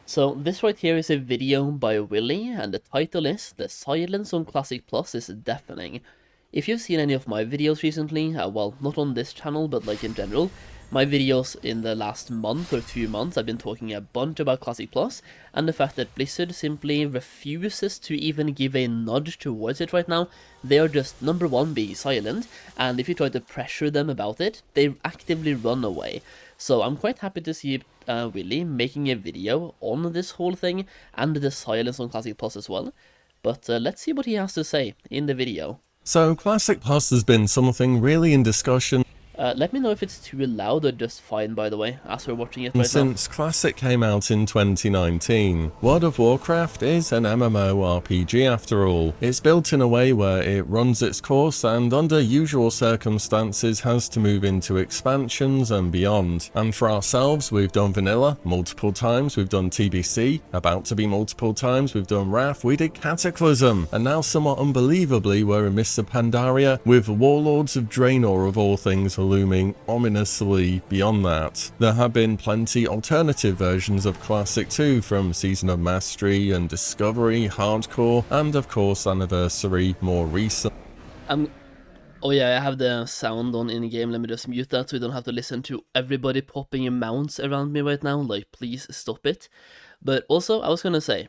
So this right here is a video by Willy, and the title is "The Silence on Classic Plus is Deafening." If you've seen any of my videos recently, well, not on this channel, but like in general, my videos in the last month or 2 months, I've been talking a bunch about Classic Plus, and the fact that Blizzard simply refuses to even give a nudge towards it right now. They are just, number one, being silent, and if you try to pressure them about it, they actively run away. So I'm quite happy to see Willy making a video on this whole thing, and the silence on Classic Plus as well. But let's see what he has to say in the video. So Classic Plus has been something really in discussion. Let me know if it's too loud or just fine, by the way, as we're watching it right now. Since Classic came out in 2019, World of Warcraft is an MMORPG after all. It's built in a way where it runs its course and under usual circumstances has to move into expansions and beyond. And for ourselves, we've done Vanilla multiple times, we've done TBC, about to be multiple times, we've done Wrath, we did Cataclysm, and now somewhat unbelievably we're in Mr. Pandaria with Warlords of Draenor of all things looming ominously beyond that. There have been plenty alternative versions of Classic 2 from Season of Mastery and Discovery, Hardcore, and of course Anniversary more recent. Oh yeah, I have the sound on in-game, let me just mute that so we don't have to listen to everybody popping mounts around me right now, like please stop it. But also, I was gonna say,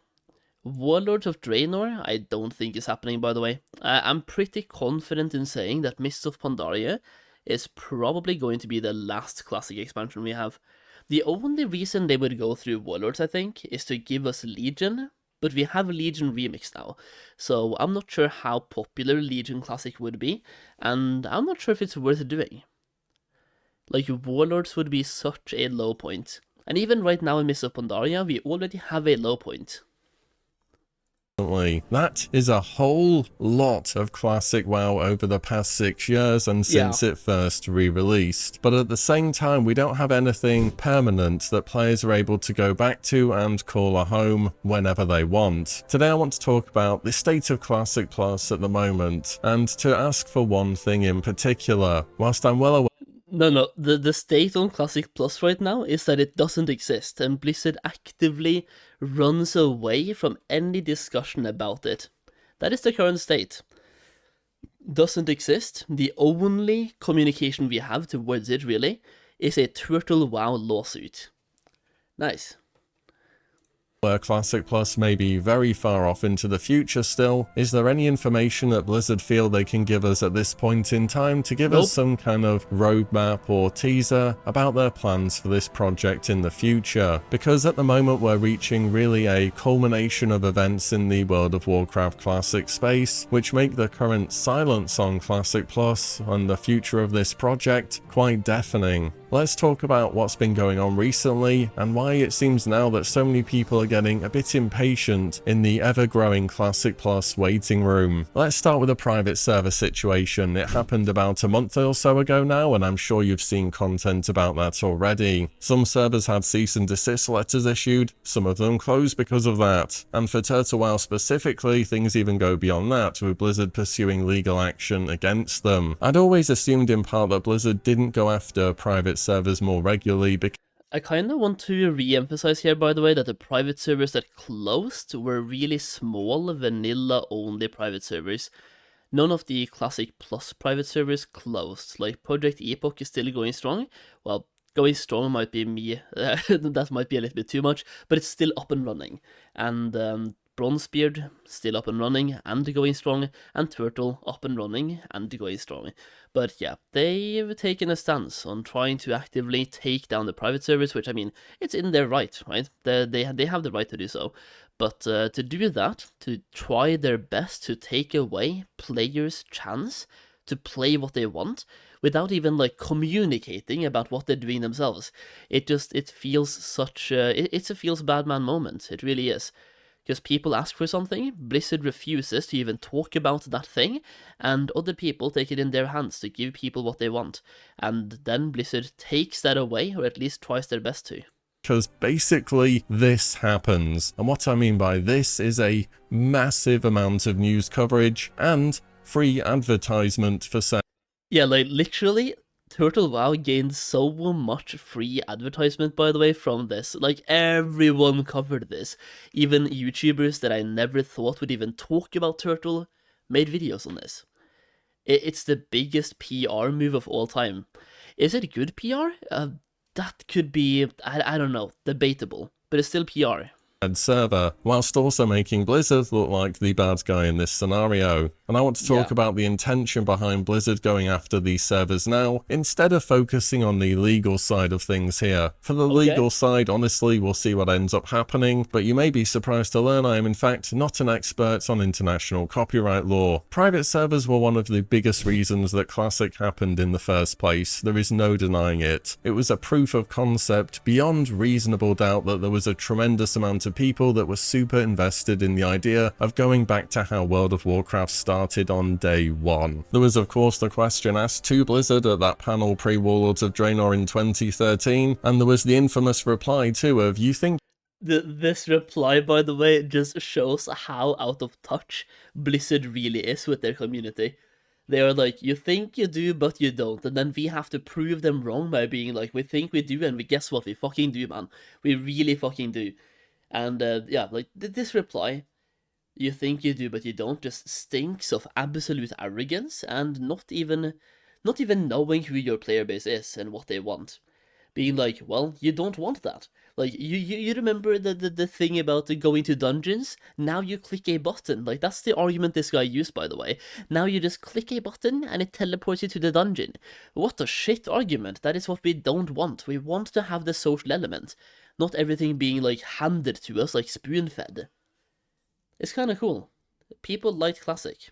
Warlords of Draenor, I don't think is happening, by the way. I'm pretty confident in saying that Mists of Pandaria is probably going to be the last Classic expansion we have. The only reason they would go through Warlords, I think, is to give us Legion, but we have Legion Remix now, so I'm not sure how popular Legion Classic would be, and I'm not sure if it's worth doing. Like, Warlords would be such a low point, and even right now in Mists of Pandaria, we already have a low point. That is a whole lot of Classic WoW over the past 6 years and since it first re-released. But at the same time, we don't have anything permanent that players are able to go back to and call a home whenever they want. Today I want to talk about the state of Classic Plus at the moment, and to ask for one thing in particular. Whilst I'm well aware No, the state on Classic Plus right now is that it doesn't exist, and Blizzard actively runs away from any discussion about it. That is the current state. Doesn't exist. The only communication we have towards it, really, is a Turtle WoW lawsuit. Nice. Where Classic Plus may be very far off into the future still, is there any information that Blizzard feel they can give us at this point in time to give us some kind of roadmap or teaser about their plans for this project in the future? Because at the moment we're reaching really a culmination of events in the World of Warcraft Classic space, which make the current silence on Classic Plus and the future of this project quite deafening. Let's talk about what's been going on recently and why it seems now that so many people are getting a bit impatient in the ever-growing Classic Plus waiting room. Let's start with a private server situation. It happened about a month or so ago now, and I'm sure you've seen content about that already. Some servers had cease and desist letters issued, some of them closed because of that. And for Turtle WoW specifically, things even go beyond that, with Blizzard pursuing legal action against them. I'd always assumed in part that Blizzard didn't go after private servers more regularly because I kind of want to re-emphasize here, by the way, that the private servers that closed were really small, vanilla-only private servers. None of the Classic Plus private servers closed. Like, Project Epoch is still going strong. Well, going strong might be me, that might be a little bit too much, but it's still up and running. And Bronzebeard still up and running and going strong, and Turtle up and running and going strong. But yeah, they've taken a stance on trying to actively take down the private servers, which, I mean, it's in their right, right? They have the right to do so. But to do that, to try their best to take away players' chance to play what they want, without even like communicating about what they're doing themselves, it feels such it's a feels bad man moment. It really is. Because people ask for something, Blizzard refuses to even talk about that thing, and other people take it in their hands to give people what they want. And then Blizzard takes that away, or at least tries their best to. Because basically this happens. And what I mean by this is a massive amount of news coverage and free advertisement for sale. Yeah, like literally, Turtle WoW gained so much free advertisement, by the way, from this. Like, everyone covered this. Even YouTubers that I never thought would even talk about Turtle made videos on this. It's the biggest PR move of all time. Is it good PR? That could be, I don't know, debatable. But it's still PR. Server, whilst also making Blizzard look like the bad guy in this scenario. And I want to talk about the intention behind Blizzard going after these servers now, instead of focusing on the legal side of things here. For the legal side, honestly, we'll see what ends up happening, but you may be surprised to learn I am in fact not an expert on international copyright law. Private servers were one of the biggest reasons that Classic happened in the first place. There is no denying it. It was a proof of concept beyond reasonable doubt that there was a tremendous amount of people that were super invested in the idea of going back to how World of Warcraft started on day one. There was of course the question asked to Blizzard at that panel pre-Warlords of Draenor in 2013, and there was the infamous reply too of, you think this reply, by the way, just shows how out of touch Blizzard really is with their community. They are like, you think you do, but you don't, and then we have to prove them wrong by being like, we think we do, and we guess what, we fucking do, man. We really fucking do. And yeah, like this reply, you think you do but you don't, just stinks of absolute arrogance and not even knowing who your player base is and what they want. Being like, well, you don't want that. Like, you remember the thing about going to dungeons? Now you click a button. Like, that's the argument this guy used, by the way. Now you just click a button and it teleports you to the dungeon. What a shit argument. That is what we don't want. We want to have the social element. Not everything being, like, handed to us, like spoon-fed. It's kind of cool. People like Classic.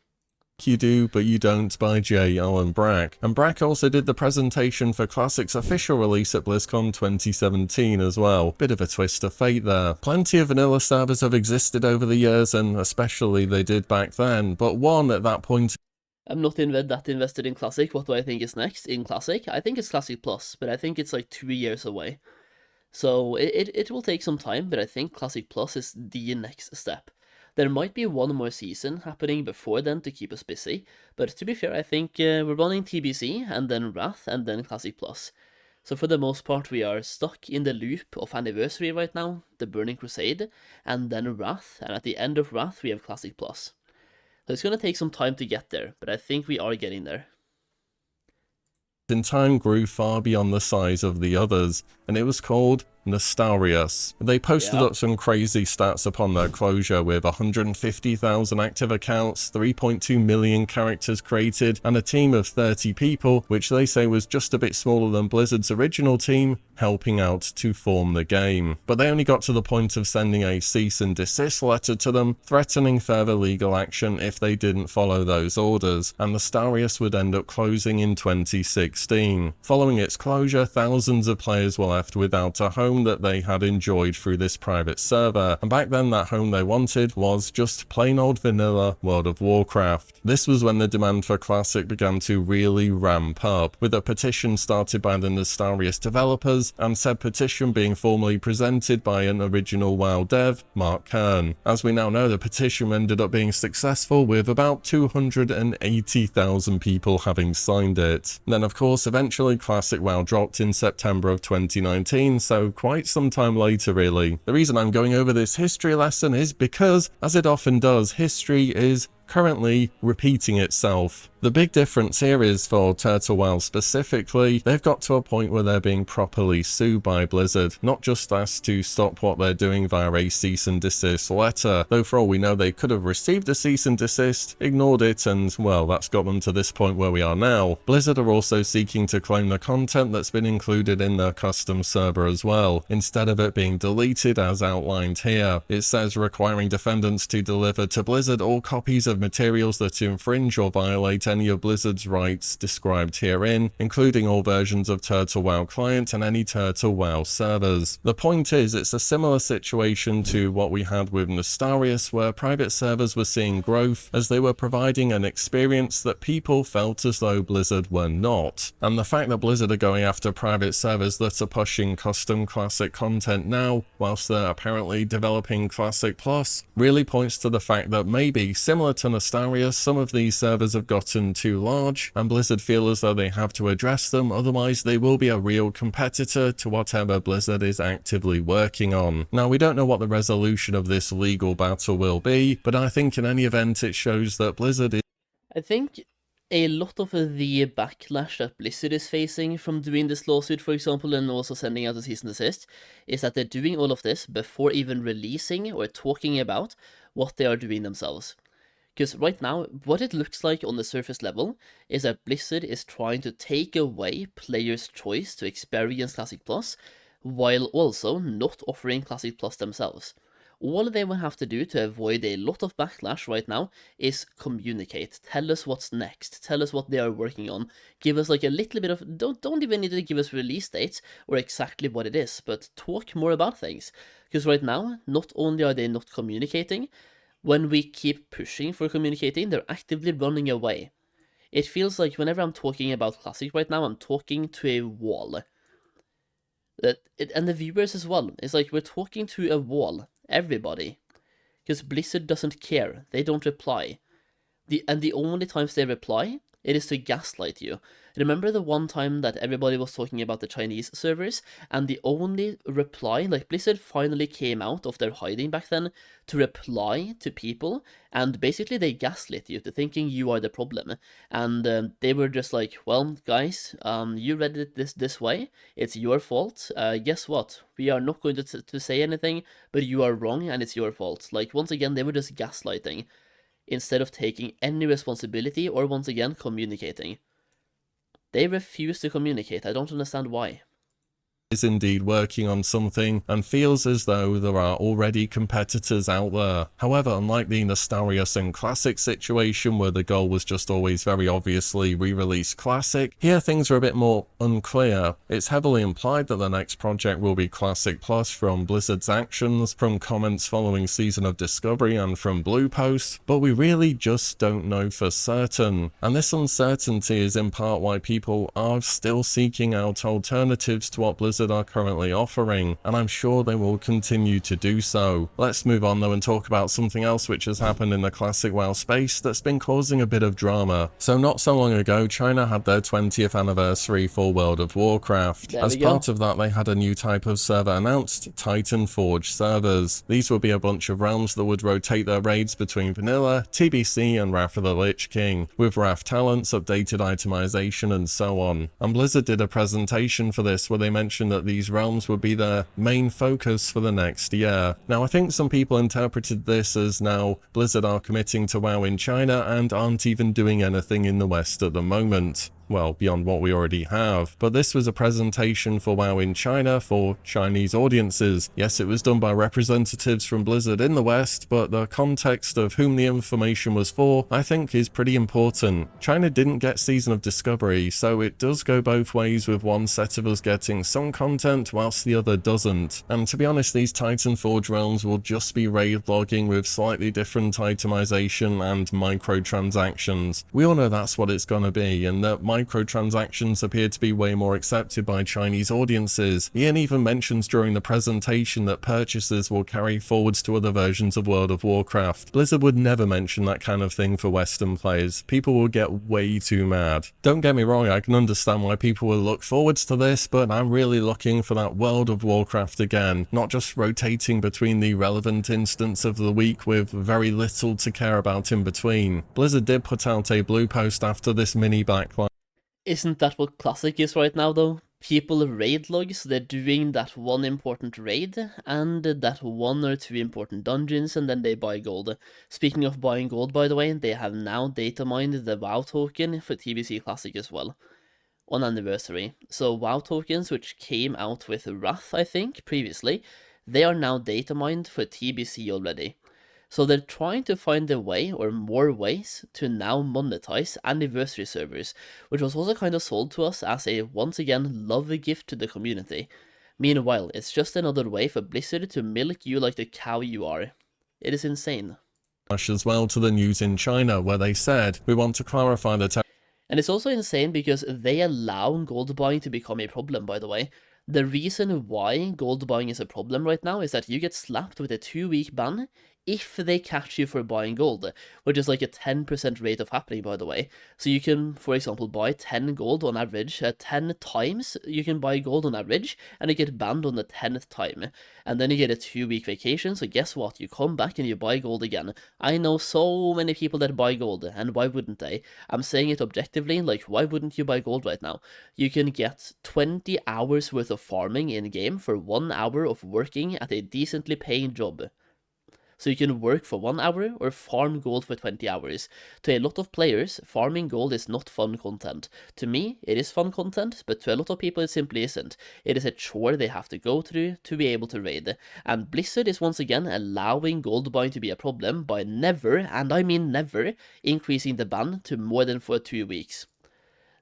You Do But You Don't by J. Allen Brack. And Brack also did the presentation for Classic's official release at BlizzCon 2017 as well. Bit of a twist of fate there. Plenty of vanilla servers have existed over the years, and especially they did back then, but one at that point. I'm not that invested in Classic. What do I think is next in Classic? I think it's Classic Plus, but I think it's like 2 years away. So it will take some time, but I think Classic Plus is the next step. There might be one more season happening before then to keep us busy, but to be fair, I think we're running TBC, and then Wrath, and then Classic Plus. So for the most part, we are stuck in the loop of Anniversary right now, the Burning Crusade, and then Wrath, and at the end of Wrath, we have Classic Plus. So it's gonna take some time to get there, but I think we are getting there. In time grew far beyond the size of the others, and it was called Nostarius. They posted up some crazy stats upon their closure, with 150,000 active accounts, 3.2 million characters created, and a team of 30 people, which they say was just a bit smaller than Blizzard's original team, helping out to form the game. But they only got to the point of sending a cease and desist letter to them, threatening further legal action if they didn't follow those orders, and Nostarius would end up closing in 2016. Following its closure, thousands of players were left without a home that they had enjoyed through this private server, and back then that home they wanted was just plain old vanilla World of Warcraft. This was when the demand for Classic began to really ramp up, with a petition started by the Nostarius developers, and said petition being formally presented by an original WoW dev, Mark Kern. As we now know, the petition ended up being successful, with about 280,000 people having signed it. Then of course eventually Classic WoW dropped in September of 2019, so quite some time later really. The reason I'm going over this history lesson is because, as it often does, history is currently repeating itself. The big difference here is for Turtle WoW specifically, they've got to a point where they're being properly sued by Blizzard, not just asked to stop what they're doing via a cease and desist letter, though for all we know they could have received a cease and desist, ignored it, and well, that's got them to this point where we are now. Blizzard are also seeking to claim the content that's been included in their custom server as well, instead of it being deleted as outlined here. It says requiring defendants to deliver to Blizzard all copies of materials that infringe or violate any of Blizzard's rights described herein, including all versions of Turtle WoW Client and any Turtle WoW servers. The point is, it's a similar situation to what we had with Nostarius, where private servers were seeing growth as they were providing an experience that people felt as though Blizzard were not. And the fact that Blizzard are going after private servers that are pushing custom Classic content now, whilst they're apparently developing Classic Plus, really points to the fact that maybe, similar to for Nostarius, some of these servers have gotten too large, and Blizzard feel as though they have to address them, otherwise they will be a real competitor to whatever Blizzard is actively working on. Now, we don't know what the resolution of this legal battle will be, but I think in any event it shows that Blizzard is... I think a lot of the backlash that Blizzard is facing from doing this lawsuit, for example, and also sending out a cease and desist, is that they're doing all of this before even releasing or talking about what they are doing themselves. Because right now, what it looks like on the surface level is that Blizzard is trying to take away players' choice to experience Classic Plus, while also not offering Classic Plus themselves. All they will have to do to avoid a lot of backlash right now is communicate. Tell us what's next. Tell us what they are working on. Give us like a little bit of... Don't even need to give us release dates or exactly what it is, but talk more about things. Because right now, not only are they not communicating, when we keep pushing for communicating, they're actively running away. It feels like whenever I'm talking about Classic right now, I'm talking to a wall. And the viewers as well. It's like we're talking to a wall. Everybody. Because Blizzard doesn't care. They don't reply. And the only times they reply, it is to gaslight you. Remember the one time that everybody was talking about the Chinese servers, and the only reply, like Blizzard finally came out of their hiding back then to reply to people, and basically they gaslit you to thinking you are the problem. And they were just like, well, guys, you read it this way, it's your fault. Guess what? We are not going to say anything, but you are wrong, and it's your fault. Like, once again, they were just gaslighting, instead of taking any responsibility or, once again, communicating. They refuse to communicate. I don't understand why. Is indeed working on something and feels as though there are already competitors out there. However, unlike the Nostarius and Classic situation where the goal was just always very obviously re-release Classic, here things are a bit more unclear. It's heavily implied that the next project will be Classic Plus from Blizzard's actions, from comments following Season of Discovery and from Bluepost, but we really just don't know for certain. And this uncertainty is in part why people are still seeking out alternatives to what Blizzard are currently offering, and I'm sure they will continue to do so. Let's move on though and talk about something else which has happened in the Classic WoW space that's been causing a bit of drama. So not so long ago, China had their 20th anniversary for World of Warcraft. As part of that, they had a new type of server announced, Titan Forge servers. These would be a bunch of realms that would rotate their raids between Vanilla, TBC and Wrath of the Lich King, with Wrath talents, updated itemization and so on. And Blizzard did a presentation for this where they mentioned that these realms would be their main focus for the next year. Now, I think some people interpreted this as now Blizzard are committing to WoW in China and aren't even doing anything in the West at the moment. Well, beyond what we already have. But this was a presentation for WoW in China for Chinese audiences. Yes, it was done by representatives from Blizzard in the West, but the context of whom the information was for, I think, is pretty important. China didn't get Season of Discovery, so it does go both ways, with one set of us getting some content whilst the other doesn't. And to be honest, these Titan Forge realms will just be raid logging with slightly different itemization and microtransactions. We all know that's what it's gonna be, and that microtransactions appear to be way more accepted by Chinese audiences. Ian even mentions during the presentation that purchases will carry forwards to other versions of World of Warcraft. Blizzard would never mention that kind of thing for Western players. People will get way too mad. Don't get me wrong, I can understand why people will look forwards to this, but I'm really looking for that World of Warcraft again, not just rotating between the relevant instance of the week with very little to care about in between. Blizzard did put out a blue post after this mini backlash. Isn't that what Classic is right now, though? People raid logs, they're doing that one important raid, and that one or two important dungeons, and then they buy gold. Speaking of buying gold, by the way, they have now data mined the WoW token for TBC Classic as well, on anniversary. So WoW tokens, which came out with Wrath, I think, previously, they are now data mined for TBC already. So they're trying to find a way, or more ways, to now monetize anniversary servers, which was also kind of sold to us as a, once again, love gift to the community. Meanwhile, it's just another way for Blizzard to milk you like the cow you are. It is insane. As well to the news in China, where they said, we want to clarify the and it's also insane because they allow gold buying to become a problem, by the way. The reason why gold buying is a problem right now is that you get slapped with a 2-week ban if they catch you for buying gold, which is like a 10% rate of happening, by the way. So you can, for example, buy 10 gold on average, 10 times you can buy gold on average, and you get banned on the 10th time. And then you get a 2-week vacation, so guess what? You come back and you buy gold again. I know so many people that buy gold, and why wouldn't they? I'm saying it objectively, like, why wouldn't you buy gold right now? You can get 20 hours worth of farming in-game for 1 hour of working at a decently paying job. So you can work for 1 hour or farm gold for 20 hours. To a lot of players, farming gold is not fun content. To me, it is fun content, but to a lot of people it simply isn't. It is a chore they have to go through to be able to raid. And Blizzard is once again allowing gold buying to be a problem by never, and I mean never, increasing the ban to more than for 2 weeks.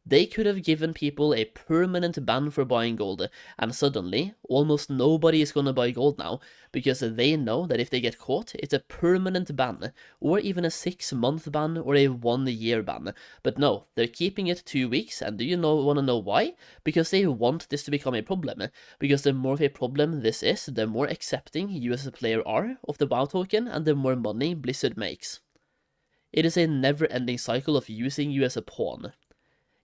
They could have given people a permanent ban for buying gold, and suddenly, almost nobody is gonna buy gold now, because they know that if they get caught, it's a permanent ban, or even a 6-month ban, or a 1-year ban. But no, they're keeping it 2 weeks, and do you wanna know why? Because they want this to become a problem, because the more of a problem this is, the more accepting you as a player are of the WoW token, and the more money Blizzard makes. It is a never-ending cycle of using you as a pawn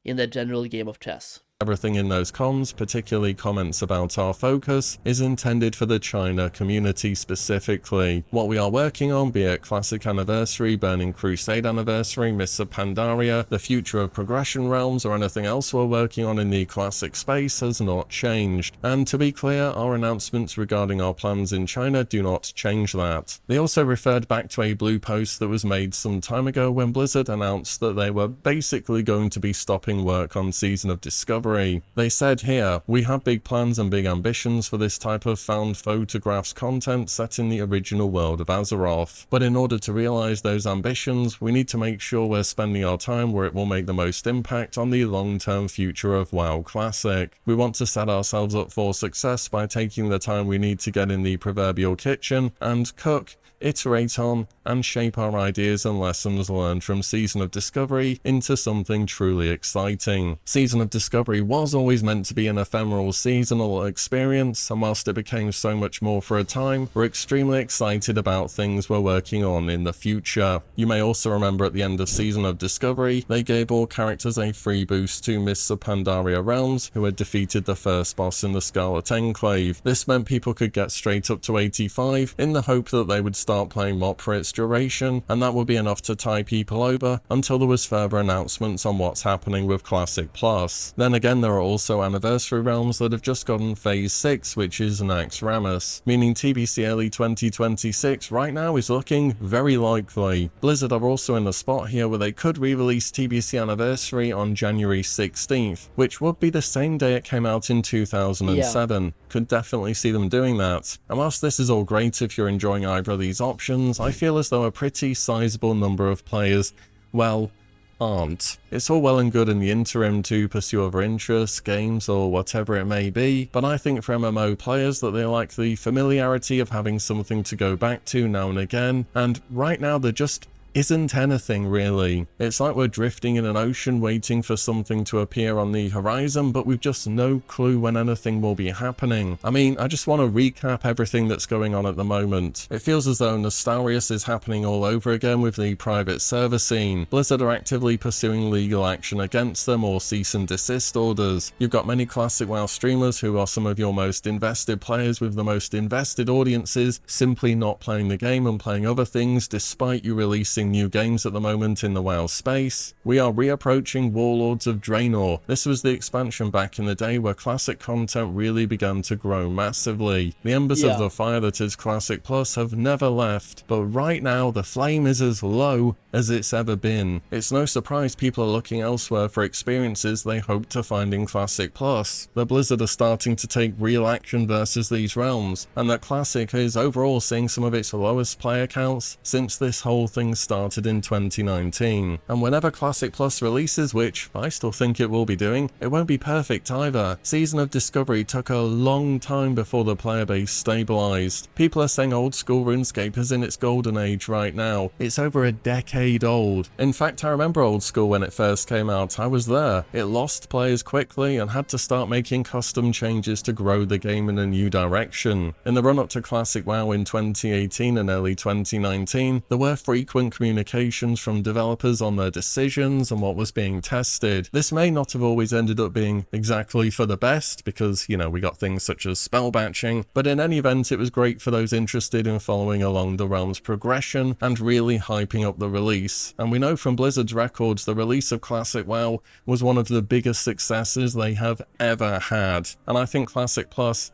in the general game of chess. Everything in those comms, particularly comments about our focus, is intended for the China community specifically. What we are working on, be it Classic Anniversary, Burning Crusade Anniversary, Mists of Pandaria, the future of Progression Realms, or anything else we're working on in the Classic space has not changed. And to be clear, our announcements regarding our plans in China do not change that. They also referred back to a blue post that was made some time ago when Blizzard announced that they were basically going to be stopping work on Season of Discovery. They said here, we have big plans and big ambitions for this type of found photographs content set in the original world of Azeroth. But in order to realize those ambitions, we need to make sure we're spending our time where it will make the most impact on the long-term future of WoW Classic. We want to set ourselves up for success by taking the time we need to get in the proverbial kitchen and cook, iterate on, and shape our ideas and lessons learned from Season of Discovery into something truly exciting. Season of Discovery was always meant to be an ephemeral seasonal experience, and whilst it became so much more for a time, we're extremely excited about things we're working on in the future. You may also remember at the end of Season of Discovery, they gave all characters a free boost to Mists of Pandaria Realms, who had defeated the first boss in the Scarlet Enclave. This meant people could get straight up to 85 in the hope that they would start playing MOP for its duration, and that would be enough to tie people over until there was further announcements on what's happening with Classic Plus. Then again, there are also Anniversary Realms that have just gotten Phase 6, which is Nax Ramus, meaning TBC early 2026 right now is looking very likely. Blizzard are also in the spot here where they could re-release TBC Anniversary on January 16th, which would be the same day it came out in 2007. Yeah. Could definitely see them doing that. And whilst this is all great if you're enjoying either of these options, I feel as though a pretty sizable number of players, well, aren't. It's all well and good in the interim to pursue other interests, games, or whatever it may be, but I think for MMO players that they like the familiarity of having something to go back to now and again, and right now there just isn't anything really. It's like we're drifting in an ocean waiting for something to appear on the horizon, but we've just no clue when anything will be happening. I mean, I just want to recap everything that's going on at the moment. It feels as though Nostalrius is happening all over again with the private server scene. Blizzard are actively pursuing legal action against them or cease and desist orders. You've got many classic WoW streamers who are some of your most invested players with the most invested audiences simply not playing the game and playing other things despite you releasing new games at the moment in the WoW space. We are reapproaching Warlords of Draenor. This was the expansion back in the day where classic content really began to grow massively. The embers of the fire that is Classic Plus have never left, but right now the flame is as low as it's ever been. It's no surprise people are looking elsewhere for experiences they hope to find in Classic Plus. The Blizzard are starting to take real action versus these realms, and that Classic is overall seeing some of its lowest player counts since this whole thing started started in 2019. And whenever Classic Plus releases, which I still think it will be doing, it won't be perfect either. Season of Discovery took a long time before the player base stabilized. People are saying old school RuneScape is in its golden age right now. It's over a decade old. In fact, I remember old school when it first came out. I was there. It lost players quickly and had to start making custom changes to grow the game in a new direction. In the run-up to Classic WoW in 2018 and early 2019, there were frequent communications from developers on their decisions and what was being tested. This may not have always ended up being exactly for the best because, you know, we got things such as spell batching, but in any event, it was great for those interested in following along the realm's progression and really hyping up the release. And we know from Blizzard's records, the release of Classic WoW was one of the biggest successes they have ever had. And I think Classic Plus,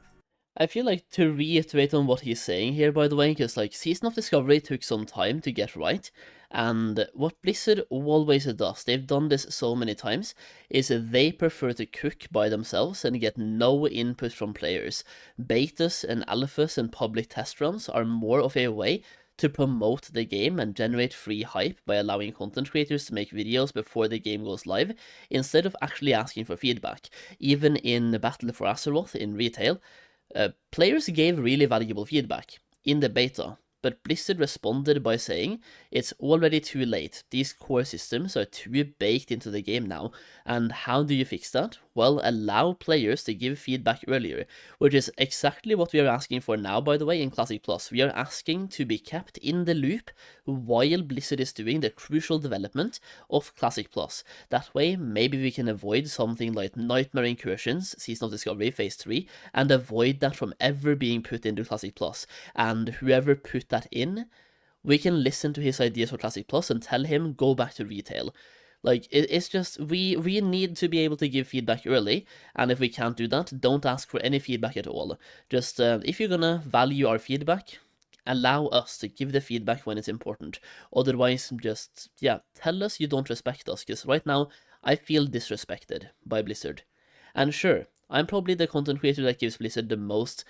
I feel like to reiterate on what he's saying here, by the way, because like Season of Discovery took some time to get right, and what Blizzard always does, they've done this so many times, is they prefer to cook by themselves and get no input from players. Betas and alphas and public test runs are more of a way to promote the game and generate free hype by allowing content creators to make videos before the game goes live, instead of actually asking for feedback. Even in Battle for Azeroth in retail, players gave really valuable feedback in the beta, but Blizzard responded by saying it's already too late, these core systems are too baked into the game now, and how do you fix that? Well, allow players to give feedback earlier, which is exactly what we are asking for now, by the way, in Classic Plus. We are asking to be kept in the loop while Blizzard is doing the crucial development of Classic Plus. That way, maybe we can avoid something like Nightmare Incursions, Season of Discovery Phase 3, and avoid that from ever being put into Classic Plus. And whoever put that in, we can listen to his ideas for Classic Plus and tell him, go back to retail. Like, it's just, we need to be able to give feedback early, and if we can't do that, don't ask for any feedback at all. Just, if you're gonna value our feedback, allow us to give the feedback when it's important. Otherwise, just, yeah, tell us you don't respect us, because right now, I feel disrespected by Blizzard. And sure, I'm probably the content creator that gives Blizzard the most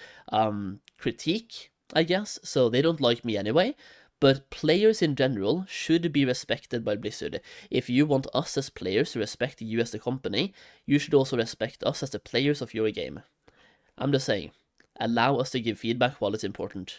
critique, I guess, so they don't like me anyway. But players in general should be respected by Blizzard. If you want us as players to respect you as the company, you should also respect us as the players of your game. I'm just saying, allow us to give feedback while it's important.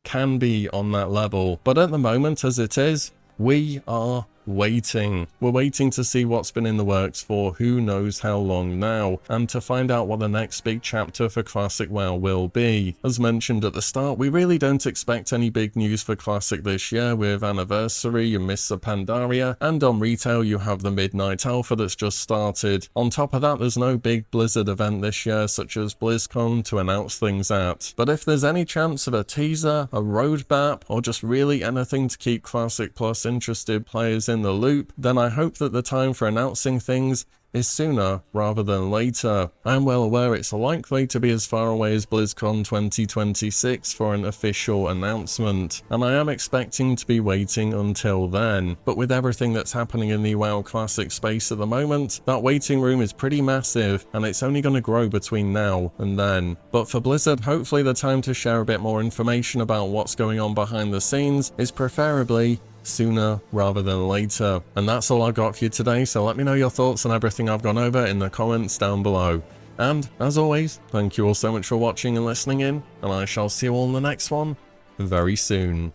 can be on that level, but at the moment as it is, we are waiting. We're waiting to see what's been in the works for who knows how long now, and to find out what the next big chapter for Classic WoW will be. As mentioned at the start, we really don't expect any big news for Classic this year, with Anniversary and Mists of Pandaria, and on retail you have the Midnight Alpha that's just started. On top of that, there's no big Blizzard event this year, such as BlizzCon, to announce things at. But if there's any chance of a teaser, a roadmap, or just really anything to keep Classic Plus interested players in the loop, then I hope that the time for announcing things is sooner rather than later. I'm well aware it's likely to be as far away as BlizzCon 2026 for an official announcement, and I am expecting to be waiting until then. But with everything that's happening in the WoW Classic space at the moment, that waiting room is pretty massive, and it's only going to grow between now and then. But for Blizzard, hopefully the time to share a bit more information about what's going on behind the scenes is preferably sooner rather than later. And that's all I got for you today, so let me know your thoughts on everything I've gone over in the comments down below. And as always, thank you all so much for watching and listening in, and I shall see you all in the next one very soon.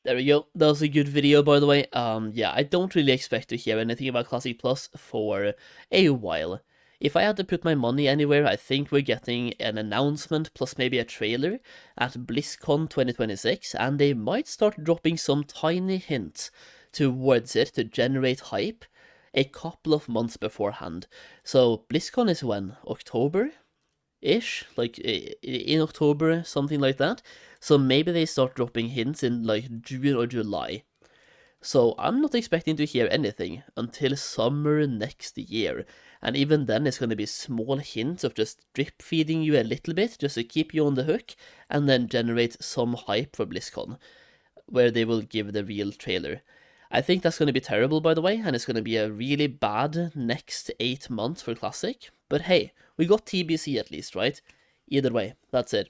There we go. That was a good video, by the way. Yeah, I don't really expect to hear anything about Classic Plus for a while. If I had to put my money anywhere, I think we're getting an announcement plus maybe a trailer at BlizzCon 2026, and they might start dropping some tiny hints towards it to generate hype a couple of months beforehand. So BlizzCon is when? October-ish? Like in October, something like that. So maybe they start dropping hints in like June or July. So I'm not expecting to hear anything until summer next year. And even then it's going to be small hints of just drip feeding you a little bit just to keep you on the hook, and then generate some hype for BlizzCon, where they will give the real trailer. I think that's going to be terrible, by the way, and it's going to be a really bad next 8 months for Classic. But hey, we got TBC at least, right? Either way, that's it.